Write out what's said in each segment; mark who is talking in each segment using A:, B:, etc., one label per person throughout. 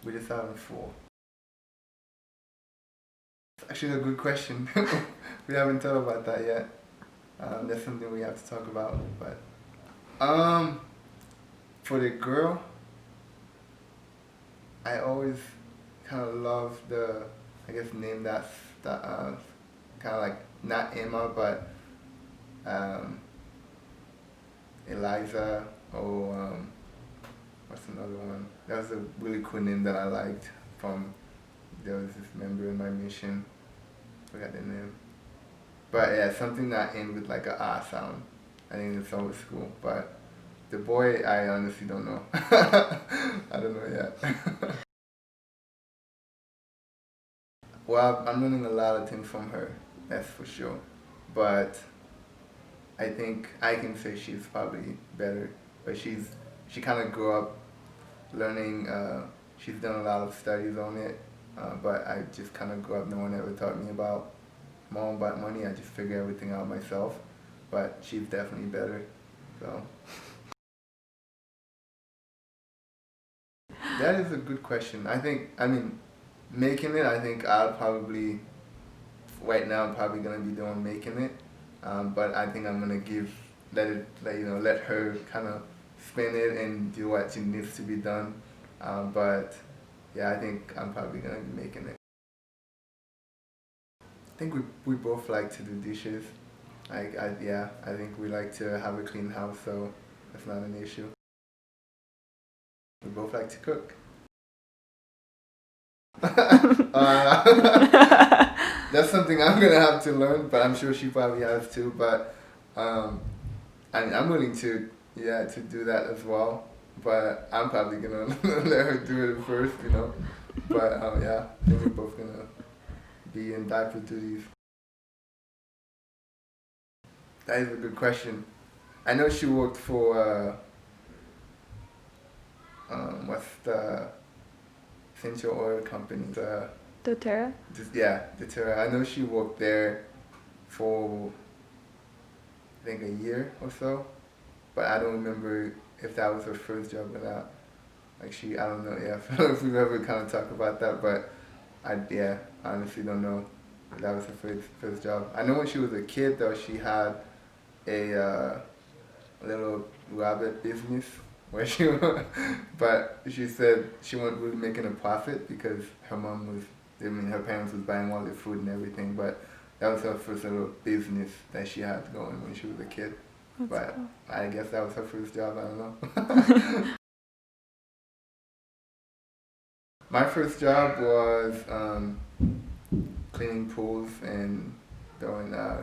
A: We just having 4. It's actually a good question. We haven't thought about that yet. That's something we have to talk about. But for the girl, I always kind of love the, I guess, name that kind of like not Emma, but Eliza or what's another one? That was a really cool name that I liked from, there was this member in my mission, forgot the name. But yeah, something that ends with like a ah sound. I think it's always cool. But the boy, I honestly don't know. I don't know yet. Well, I'm learning a lot of things from her, that's for sure. But I think I can say she's probably better. But she kind of grew up learning. She's done a lot of studies on it. But I just kind of grew up. No one ever taught me more about money. I just figure everything out myself. But she's definitely better. So that is a good question. I mean, making it. I think I'll probably right now I'm probably gonna be doing making it. But I think I'm gonna let her kind of spin it and do what she needs to be done. But yeah, I think I'm probably gonna be making it. I think we both like to do dishes. I think we like to have a clean house, so that's not an issue. We both like to cook. That's something I'm gonna have to learn, but I'm sure she probably has too. But I'm willing to, yeah, to do that as well. But I'm probably gonna let her do it first, you know. But yeah, I think we're both gonna be in diaper duties. That is a good question. I know she worked for what's the essential oil company?
B: doTERRA?
A: Yeah, the Terra. I know she worked there for I think a year or so, but I don't remember if that was her first job or not. Like I don't know. Yeah, I don't know if we've ever kind of talked about that, but yeah, I honestly don't know if that was her first job. I know when she was a kid though, she had a little rabbit business where but she said she wasn't really making a profit because her parents was buying all the food and everything, but that was her first little business that she had going when she was a kid.
B: That's
A: But
B: cool.
A: I guess that was her first job, I don't know. My first job was cleaning pools and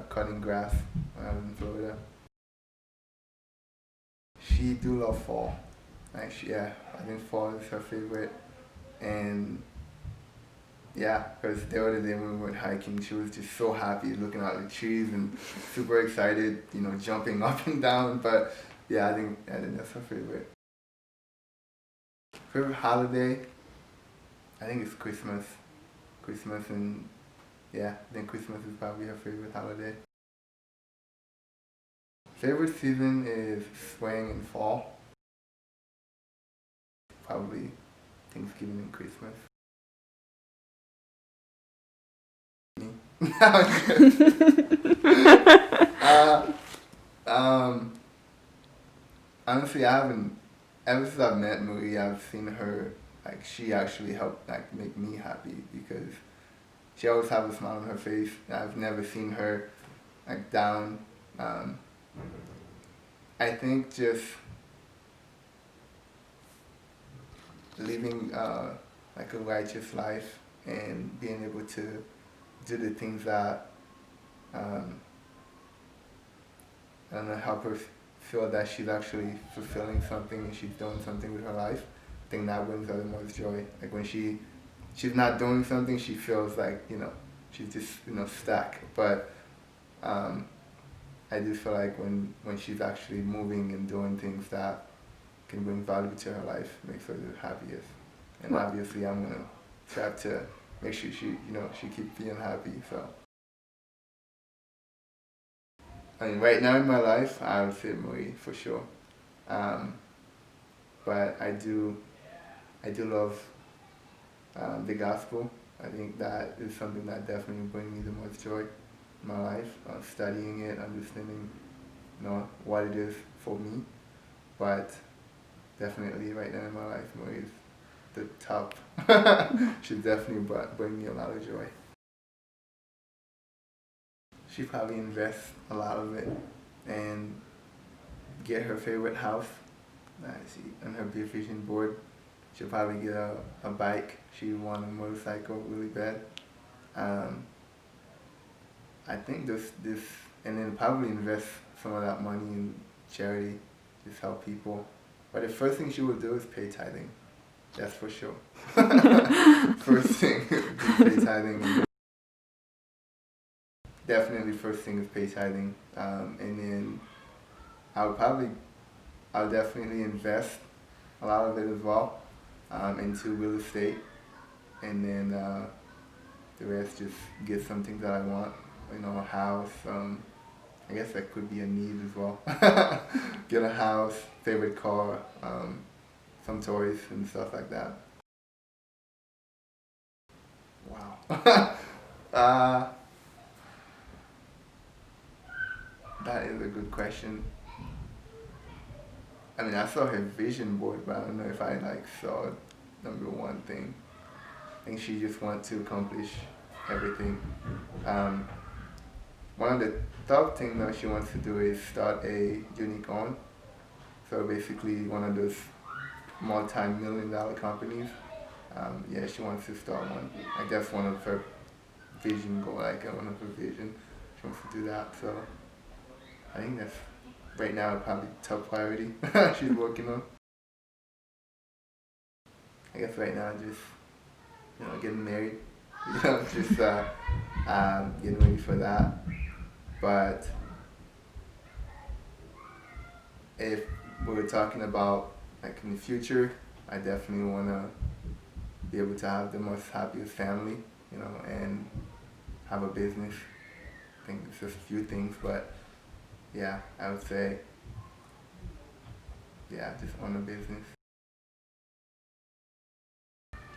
A: cutting grass when I was in Florida. She do love fall. Actually, yeah, I think fall is her favorite. And yeah, because the other day when we went hiking, she was just so happy looking at the trees and super excited, jumping up and down. But yeah, I think that's her favorite. Favorite holiday? I think it's Christmas. Christmas and yeah, I think Christmas is probably her favorite holiday. Favorite season is spring and fall. Probably Thanksgiving and Christmas. Me. uh, um, honestly, I haven't. Ever since I've met Marie, I've seen her. Like she actually helped like make me happy because she always has a smile on her face. I've never seen her like down. Um, I think just living like a righteous life and being able to do the things that I don't know, help her feel that she's actually fulfilling something and she's doing something with her life. I think that brings her the most joy. Like when she's not doing something, she feels like she's just stuck. But I do feel like when she's actually moving and doing things that can bring value to her life, makes her the happiest. And obviously, I'm gonna try to make sure she keep being happy. So, I mean, right now in my life, I would say Marie for sure. Um, but I do I do love the gospel. I think that is something that definitely brings me the most joy in my life. Studying it, understanding, what it is for me. But definitely right now in my life, Marie is the top. Should definitely bring me a lot of joy. She probably invests a lot of it and get her favorite house. I see on her big vision board. She'll probably get a bike. She want a motorcycle really bad. Um, I think this, and then probably invest some of that money in charity, just help people. But the first thing she will do is pay tithing. That's for sure. First thing, pay tithing. Definitely first thing is pay tithing. And then I'll definitely invest a lot of it as well into real estate. And then the rest just get some things that I want. A house. I guess that could be a need as well. Get a house, favorite car, some toys and stuff like that. Wow. That is a good question. I mean, I saw her vision board, but I don't know if I saw number one thing. I think she just wants to accomplish everything. One of the top things that she wants to do is start a unicorn. So basically one of those multi-million-dollar companies. Yeah, she wants to start one. I guess one of her vision goal, one of her vision. She wants to do that. So I think that's right now probably top priority she's working on. I guess right now just getting married. Just getting ready for that. But if we were talking about in the future, I definitely want to be able to have the most happiest family, and have a business. I think it's just a few things, but yeah, I would say, yeah, just own a business.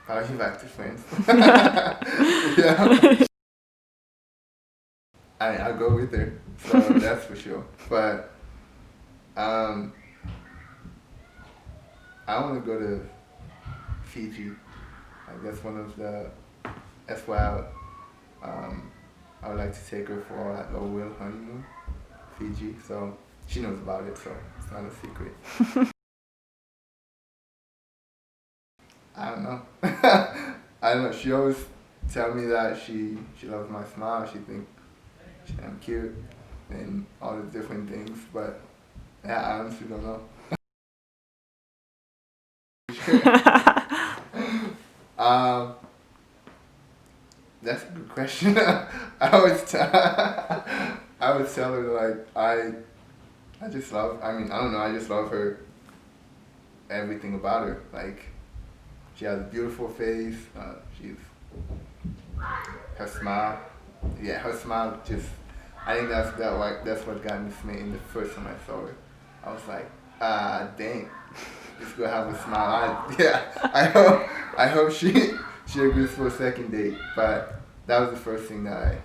A: Probably back to friends. Yeah. I'll go with her, so that's for sure. But I want to go to Fiji. That's one of the. That's why I would like to take her for a real honeymoon, Fiji. So she knows about it, so it's not a secret. I don't know. I don't know. She always tell me that she loves my smile. She thinks I'm cute and all the different things, but yeah, I honestly don't know. That's a good question. I always tell her I just love. I mean, I don't know. I just love her. Everything about her. She has a beautiful face. She's her smile. Yeah, her smile just. I think that's what got me smitten the first time I saw her. I was like, dang, this girl have a smile. I hope she agrees for a second date. But that was the first thing that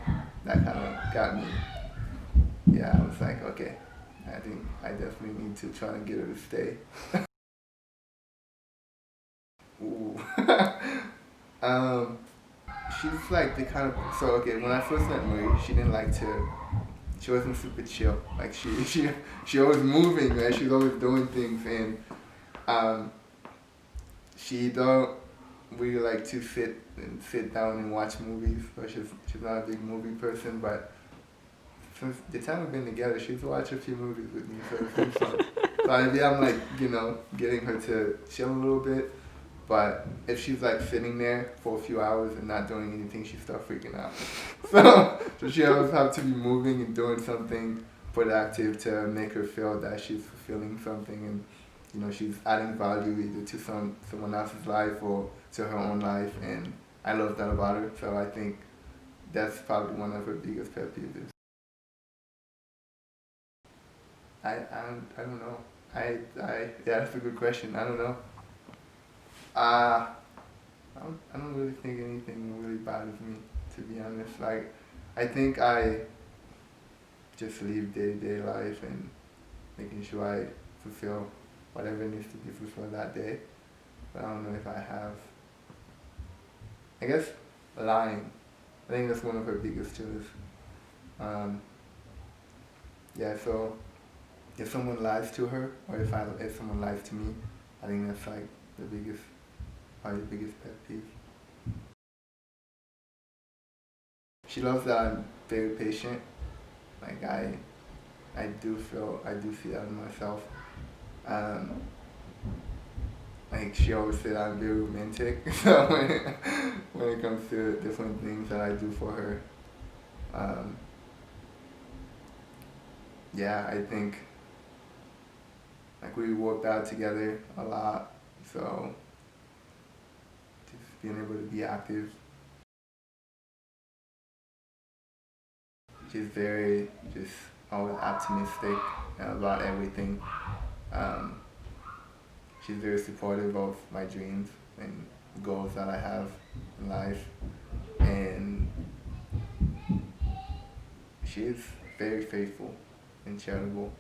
A: kind of got me. Yeah, I was like, okay, I think I definitely need to try and get her to stay. Ooh. She's the kind of, so okay, when I first met Marie, she wasn't super chill. She always moving, right? She's always doing things, and she don't really like to sit down and watch movies. So she's not a big movie person, but since the time we've been together, she's watched a few movies with me, so it's been fun. So maybe I'm getting her to chill a little bit. But if she's sitting there for a few hours and not doing anything, she starts freaking out. So she always have to be moving and doing something productive to make her feel that she's fulfilling something, and she's adding value either to someone else's life or to her own life. And I love that about her. So I think that's probably one of her biggest pet peeves. I don't know. Yeah, that's a good question. I don't know. I don't really think anything really bothers me, to be honest. Like, I think I just live day-to-day life and making sure I fulfill whatever needs to be fulfilled that day. But I don't know if I have, I guess, lying. I think that's one of her biggest tools. Um, yeah, so if someone lies to her, or if someone lies to me, I think that's like the biggest, probably the biggest pet peeve. She loves that I'm very patient. Like I do see that in myself. Um, like she always said I'm very romantic. So when it comes to different things that I do for her, um, yeah, I think like we worked out together a lot. So just being able to be active. She's very just always optimistic about everything. Um, she's very supportive of my dreams and goals that I have in life, and she's very faithful and charitable.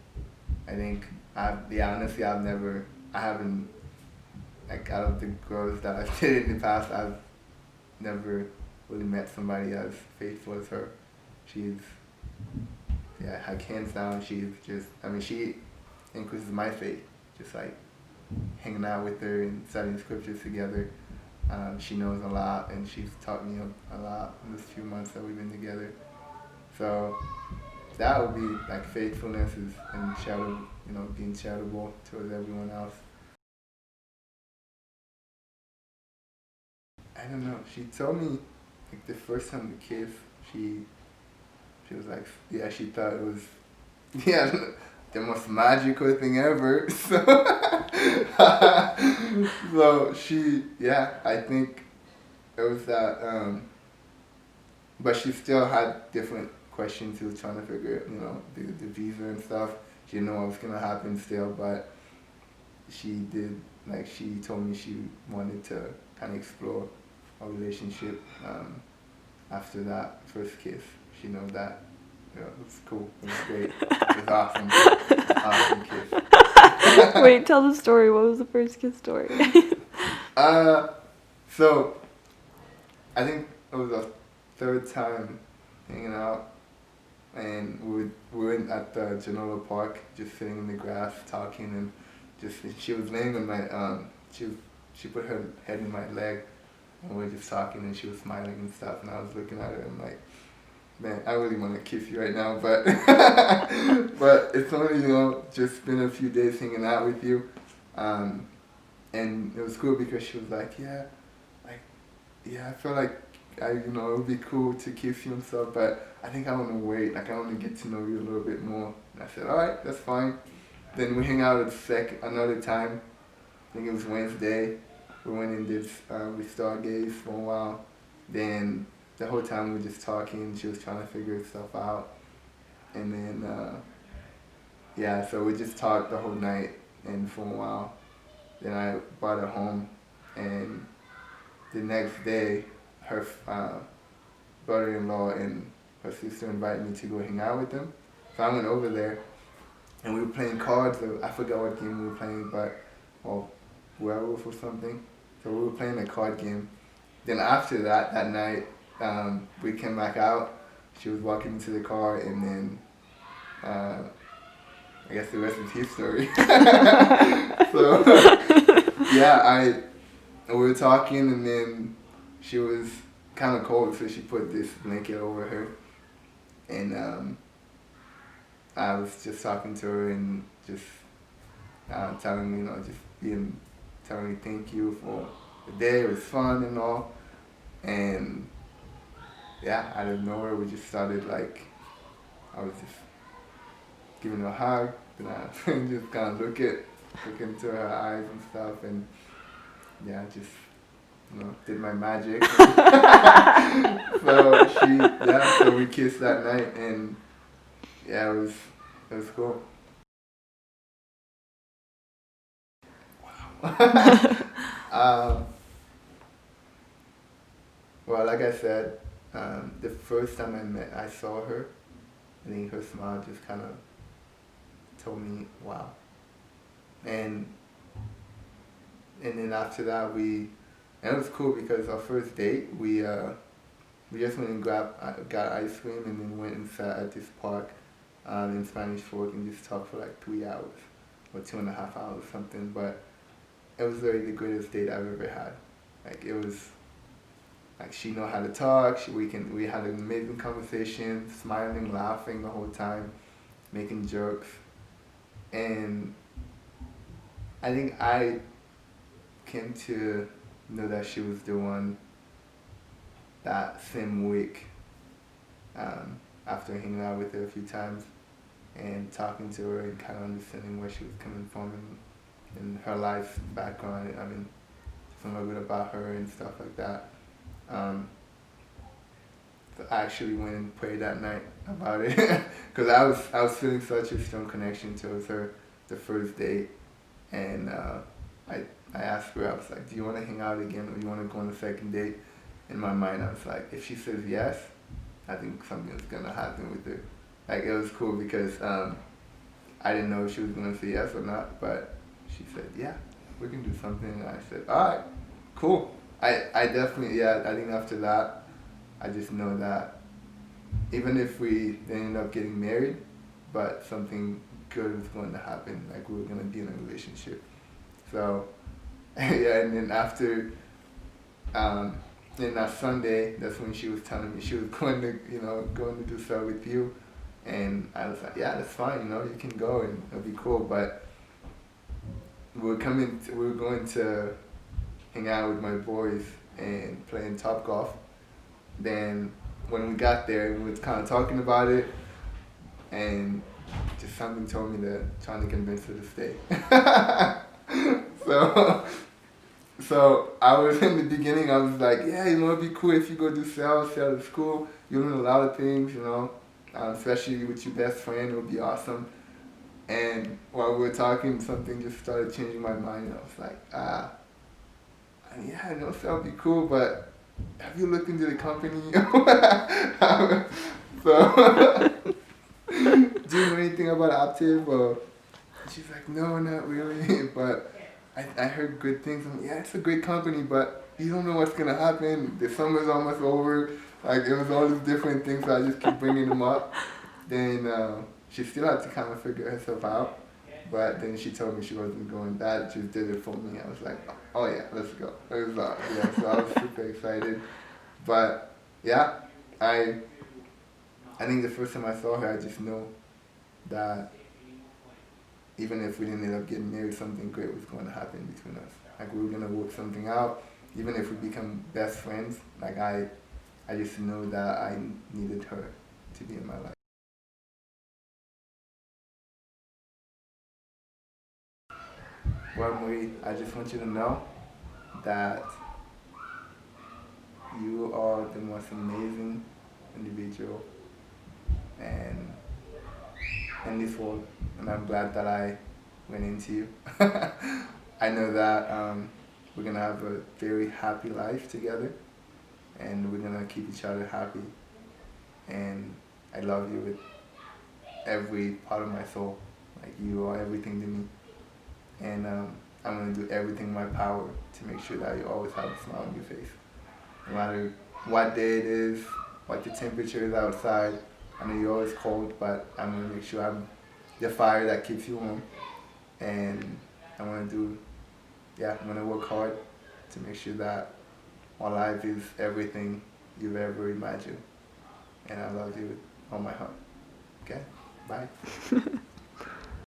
A: I think honestly, I haven't, like, out of the girls that I've dated in the past, I've never really met somebody as faithful as her. She's, yeah, hands down, she's just, I mean, she increases my faith, just like hanging out with her and studying scriptures together. She knows a lot, and she's taught me a lot in this few months that we've been together. So that would be like faithfulness is and being charitable towards everyone else. I don't know. She told me like the first time we kissed, she was like, yeah, she thought it was, yeah, the most magical thing ever. So yeah, I think it was that. But she still had different questions. She was trying to figure, the visa and stuff. She didn't know what was gonna happen still, but she did. Like she told me she wanted to kind of explore a relationship after that first kiss. She knows that. It was cool. It was great. It was awesome. Awesome kiss.
B: Wait, tell the story. What was the first kiss story?
A: So I think it was the third time hanging out, and we were at the Genola Park, just sitting in the grass talking, and just she was laying on my she put her head in my leg, and we were just talking, and she was smiling and stuff, and I was looking at her and like, man, I really want to kiss you right now, but but it's only just been a few days hanging out with you, and it was cool because she was like, I feel like it would be cool to kiss you and stuff, but I think I want to wait. Like, I want to get to know you a little bit more. And I said, all right, that's fine. Then we hang out another time. I think it was Wednesday. We went and did, we stargazed for a while. Then the whole time we were just talking. She was trying to figure stuff out. And then, so we just talked the whole night and for a while. Then I brought her home, and the next day, her brother-in-law and her sister invited me to go hang out with them. So I went over there, and we were playing cards. I forgot what game we were playing, werewolf or something. So we were playing a card game. Then after that night, we came back out. She was walking into the car, and then I guess the rest is history. So yeah, we were talking, and then she was kind of cold, so she put this blanket over her, and I was just talking to her and just telling telling me thank you for the day. It was fun and all, and yeah, out of nowhere we just started like, I was just giving her a hug, and I just kind of look into her eyes and stuff, and yeah, just did my magic. So we kissed that night, and yeah, it was cool. Wow. Um, well, like I said, the first time I saw her, I think her smile just kind of told me, wow. And and then after that, and it was cool because our first date, we just went and got ice cream and then went and sat at this park in Spanish Fork and just talked for like 3 hours or 2.5 hours something. But it was really the greatest date I've ever had. Like it was like she know how to talk. We had an amazing conversation, smiling, laughing the whole time, making jokes, and I think I came to know that she was the one that same week after hanging out with her a few times and talking to her and kind of understanding where she was coming from and her life background. I mean, some of it about her and stuff like that. So I actually went and prayed that night about it because I was feeling such a strong connection towards her the first date, and I asked her, I was like, do you want to hang out again or you want to go on a second date? In my mind, I was like, if she says yes, I think something's gonna happen with her. Like it was cool because I didn't know if she was gonna say yes or not, but she said, yeah, we can do something. And I said, all right, cool. I definitely, yeah, I think after that, I just know that even if we ended up getting married, but something good was going to happen, like we were going to be in a relationship. So, yeah, and then after, then that Sunday, that's when she was telling me she was going to, going to do so with you. And I was like, yeah, that's fine, you can go and it'll be cool. But we were going to hang out with my boys and playing Top Golf. Then when we got there, we were kind of talking about it, and just something told me that trying to convince her to stay. so, so I was in the beginning. I was like, yeah, it'd be cool if you go do sales. Sales is cool. You learn a lot of things, especially with your best friend. It would be awesome. And while we were talking, something just started changing my mind. I was like, yeah, I know sales would be cool, but have you looked into the company? So, do you know anything about Optive? Or she's like, no, not really. But I heard good things. I'm like, yeah, it's a great company, but you don't know what's gonna happen. The summer's almost over. Like it was all these different things. So I just keep bringing them up. Then she still had to kind of figure herself out. But then she told me she wasn't going. That just did it for me. I was like, oh yeah, let's go. It was yeah. So I was super excited. But yeah, I think the first time I saw her, I just know that even if we didn't end up getting married, something great was going to happen between us. Like we were going to work something out. Even if we become best friends, like I just know that I needed her to be in my life. Well, Marie, I just want you to know that you are the most amazing individual and in this world, and I'm glad that I went into you. I know that we're gonna have a very happy life together, and we're gonna keep each other happy. And I love you with every part of my soul. Like you are everything to me, and I'm gonna do everything in my power to make sure that you always have a smile on your face, no matter what day it is, what the temperature is outside. I know you're always cold, but I'm gonna make sure I'm the fire that keeps you warm. And I'm gonna I'm gonna work hard to make sure that my life is everything you've ever imagined. And I love you with all my heart. Okay? Bye.